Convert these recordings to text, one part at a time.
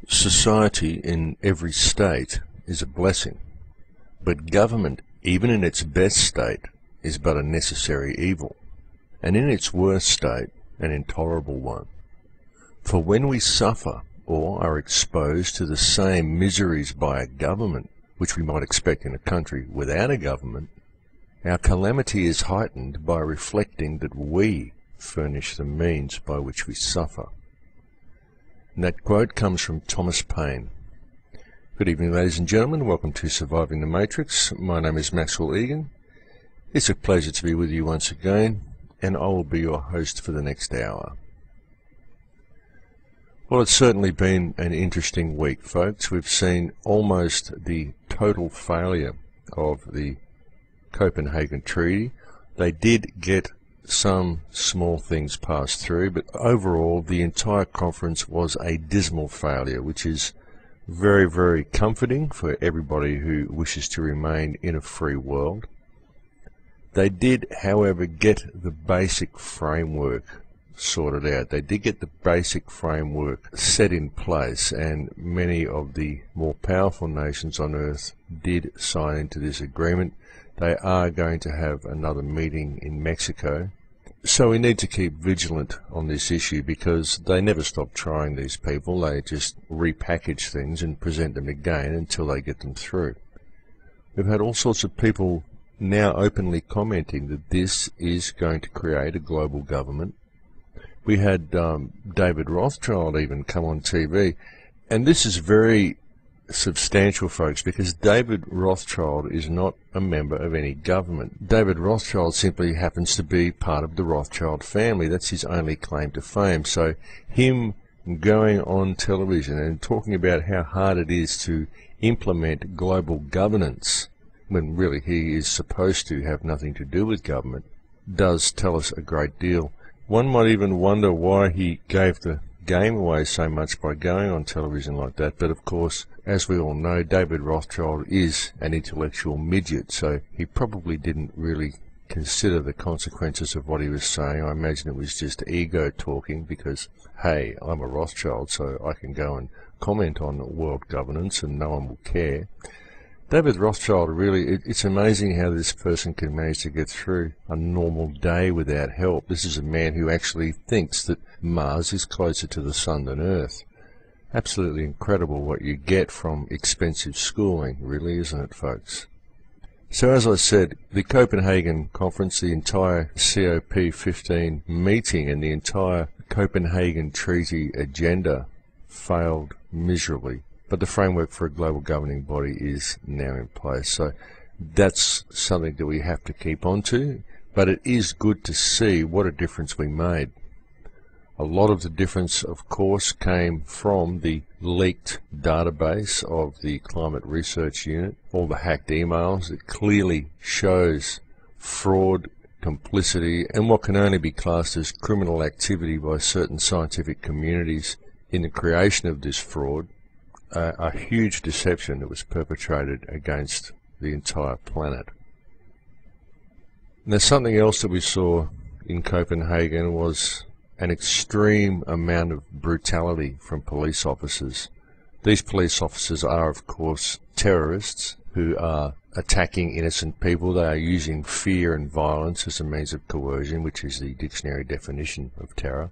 Society in every state is a blessing, but government, even in its best state, is but a necessary evil, and in its worst state, an intolerable one. For when we suffer or are exposed to the same miseries by a government, which we might expect in a country without a government, our calamity is heightened by reflecting that we furnish the means by which we suffer. And that quote comes from Thomas Paine. Good evening, ladies and gentlemen. Welcome to Surviving the Matrix. My name is Maxwell Egan. It's a pleasure to be with you once again, and I will be your host for the next hour. Well, it's certainly been an interesting week, folks. We've seen almost the total failure of the Copenhagen Treaty. They did get some small things passed through, but overall the entire conference was a dismal failure, which is very, very comforting for everybody who wishes to remain in a free world. They did, however, get the basic framework sorted out. They did get the basic framework set in place, and many of the more powerful nations on earth did sign into this agreement. They are going to have another meeting in Mexico. So we need to keep vigilant on this issue, because they never stop trying, these people. They just repackage things and present them again until they get them through. We've had all sorts of people now openly commenting that this is going to create a global government. We had David Rothschild even come on TV, and this is very substantial, folks, because David Rothschild is not a member of any government. David Rothschild simply happens to be part of the Rothschild family. That's his only claim to fame. So him going on television and talking about how hard it is to implement global governance, when really he is supposed to have nothing to do with government, does tell us a great deal. One might even wonder why he gave the game away so much by going on television like that, but of course, as we all know, David Rothschild is an intellectual midget, so he probably didn't really consider the consequences of what he was saying. I imagine it was just ego talking, because, hey, I'm a Rothschild, so I can go and comment on world governance and no one will care. David Rothschild, really, it's amazing how this person can manage to get through a normal day without help. This is a man who actually thinks that Mars is closer to the sun than Earth. Absolutely incredible what you get from expensive schooling, really, isn't it, folks? So as I said, the Copenhagen conference, the entire COP15 meeting and the entire Copenhagen Treaty agenda failed miserably. But the framework for a global governing body is now in place. So that's something that we have to keep on to. But it is good to see what a difference we made. A lot of the difference, of course, came from the leaked database of the Climate Research Unit, all the hacked emails. It clearly shows fraud, complicity, and what can only be classed as criminal activity by certain scientific communities in the creation of this fraud. A huge deception that was perpetrated against the entire planet. Now, something else that we saw in Copenhagen was an extreme amount of brutality from police officers. These police officers are, of course, terrorists who are attacking innocent people. They are using fear and violence as a means of coercion, which is the dictionary definition of terror.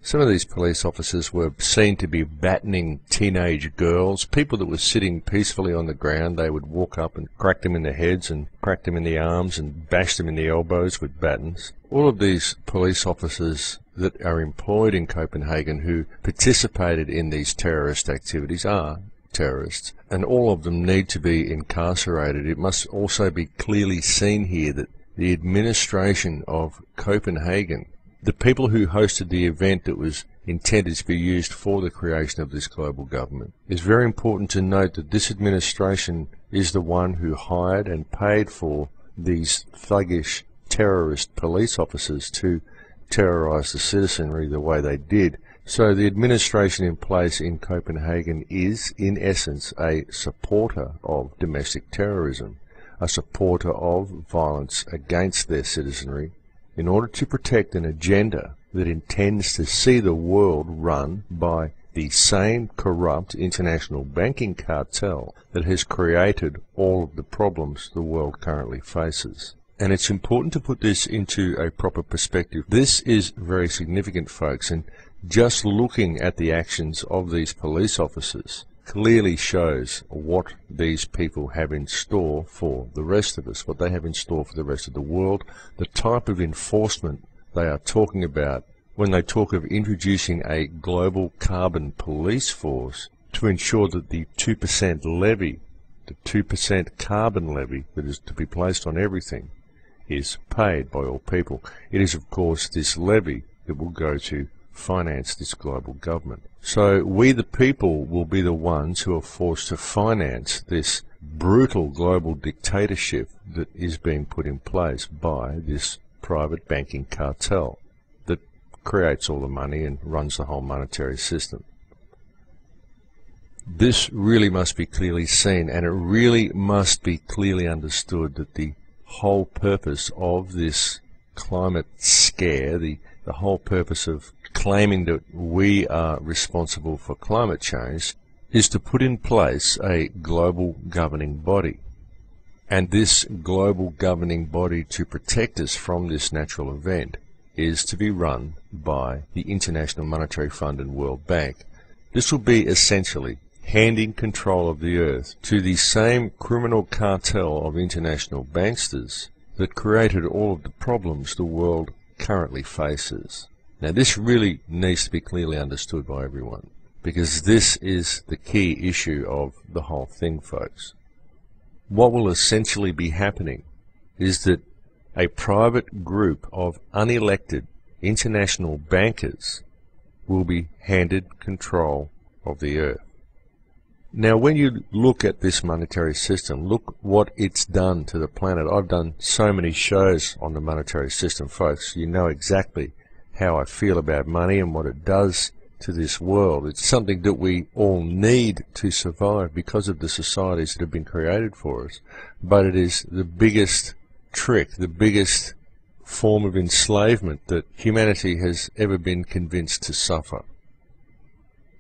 Some of these police officers were seen to be battening teenage girls, people that were sitting peacefully on the ground. They would walk up and crack them in the heads and crack them in the arms and bash them in the elbows with batons. All of these police officers that are employed in Copenhagen who participated in these terrorist activities are terrorists, and all of them need to be incarcerated. It must also be clearly seen here that the administration of Copenhagen, the people who hosted the event that was intended to be used for the creation of this global government, it's very important to note that this administration is the one who hired and paid for these thuggish terrorist police officers to terrorize the citizenry the way they did. So the administration in place in Copenhagen is, in essence, a supporter of domestic terrorism, a supporter of violence against their citizenry, in order to protect an agenda that intends to see the world run by the same corrupt international banking cartel that has created all of the problems the world currently faces. And it's important to put this into a proper perspective. This is very significant, folks, and just looking at the actions of these police officers clearly shows what these people have in store for the rest of us, what they have in store for the rest of the world, the type of enforcement they are talking about when they talk of introducing a global carbon police force to ensure that the 2% levy, the 2% carbon levy that is to be placed on everything, is paid by all people. It is, of course, this levy that will go to finance this global government. So we the people will be the ones who are forced to finance this brutal global dictatorship that is being put in place by this private banking cartel that creates all the money and runs the whole monetary system. This really must be clearly seen, and it really must be clearly understood that the whole purpose of this climate scare, the whole purpose of claiming that we are responsible for climate change, is to put in place a global governing body. And this global governing body, to protect us from this natural event, is to be run by the International Monetary Fund and World Bank. This will be essentially handing control of the earth to the same criminal cartel of international banksters that created all of the problems the world currently faces. Now, this really needs to be clearly understood by everyone, because this is the key issue of the whole thing, folks. What will essentially be happening is that a private group of unelected international bankers will be handed control of the earth. Now, when you look at this monetary system, look what it's done to the planet. I've done so many shows on the monetary system, folks. You know exactly how I feel about money and what it does to this world. It's something that we all need to survive because of the societies that have been created for us. But it is the biggest trick, the biggest form of enslavement that humanity has ever been convinced to suffer.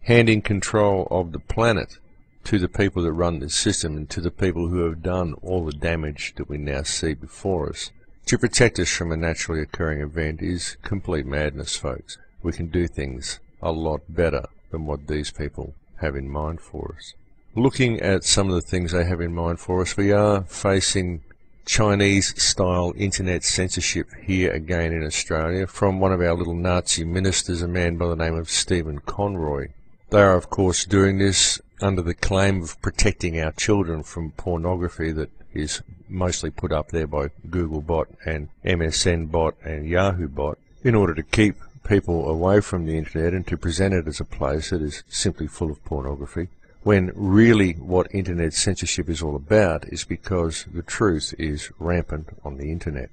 Handing control of the planet to the people that run this system and to the people who have done all the damage that we now see before us to protect us from a naturally occurring event is complete madness, folks. We can do things a lot better than what these people have in mind for us. Looking at some of the things they have in mind for us, we are facing Chinese-style internet censorship here again in Australia from one of our little Nazi ministers, a man by the name of Stephen Conroy. They are, of course, doing this under the claim of protecting our children from pornography that is mostly put up there by Googlebot and MSNbot and Yahoobot in order to keep people away from the internet and to present it as a place that is simply full of pornography, when really what internet censorship is all about is because the truth is rampant on the internet.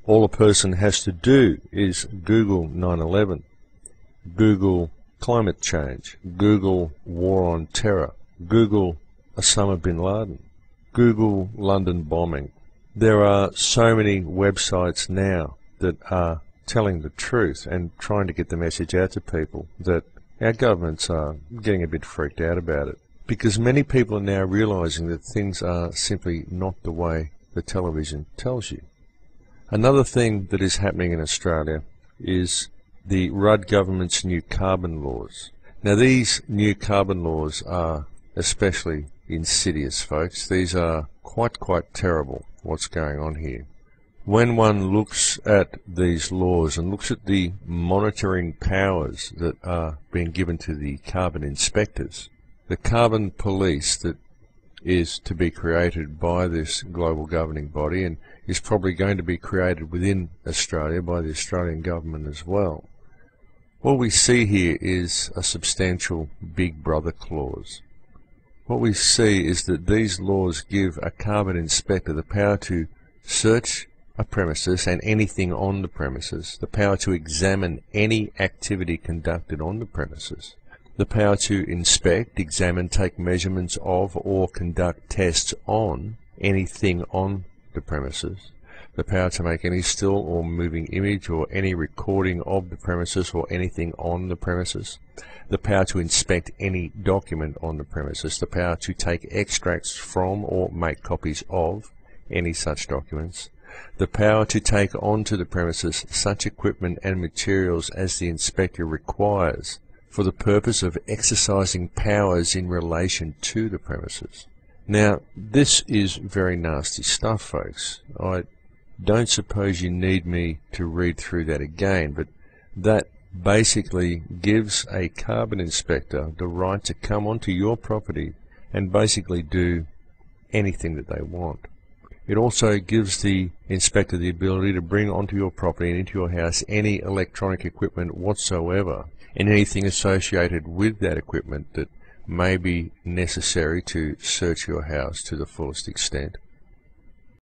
All a person has to do is Google 9/11, Google climate change, Google war on terror, Google Osama bin Laden, Google London bombing. There are so many websites now that are telling the truth and trying to get the message out to people that our governments are getting a bit freaked out about it, because many people are now realizing that things are simply not the way the television tells you. Another thing that is happening in Australia is the Rudd government's new carbon laws. Now, these new carbon laws are especially insidious, folks. These are quite terrible, what's going on here. When one looks at these laws and looks at the monitoring powers that are being given to the carbon inspectors, the carbon police that is to be created by this global governing body and is probably going to be created within Australia by the Australian government as well, what we see here is a substantial Big Brother clause. What we see is that these laws give a carbon inspector the power to search a premises and anything on the premises, the power to examine any activity conducted on the premises, the power to inspect, examine, take measurements of or conduct tests on anything on the premises, the power to make any still or moving image or any recording of the premises or anything on the premises, the power to inspect any document on the premises, the power to take extracts from or make copies of any such documents, the power to take onto the premises such equipment and materials as the inspector requires for the purpose of exercising powers in relation to the premises. Now, this is very nasty stuff, folks. I don't suppose you need me to read through that again, but that basically gives a carbon inspector the right to come onto your property and basically do anything that they want. It also gives the inspector the ability to bring onto your property and into your house any electronic equipment whatsoever and anything associated with that equipment that may be necessary to search your house to the fullest extent.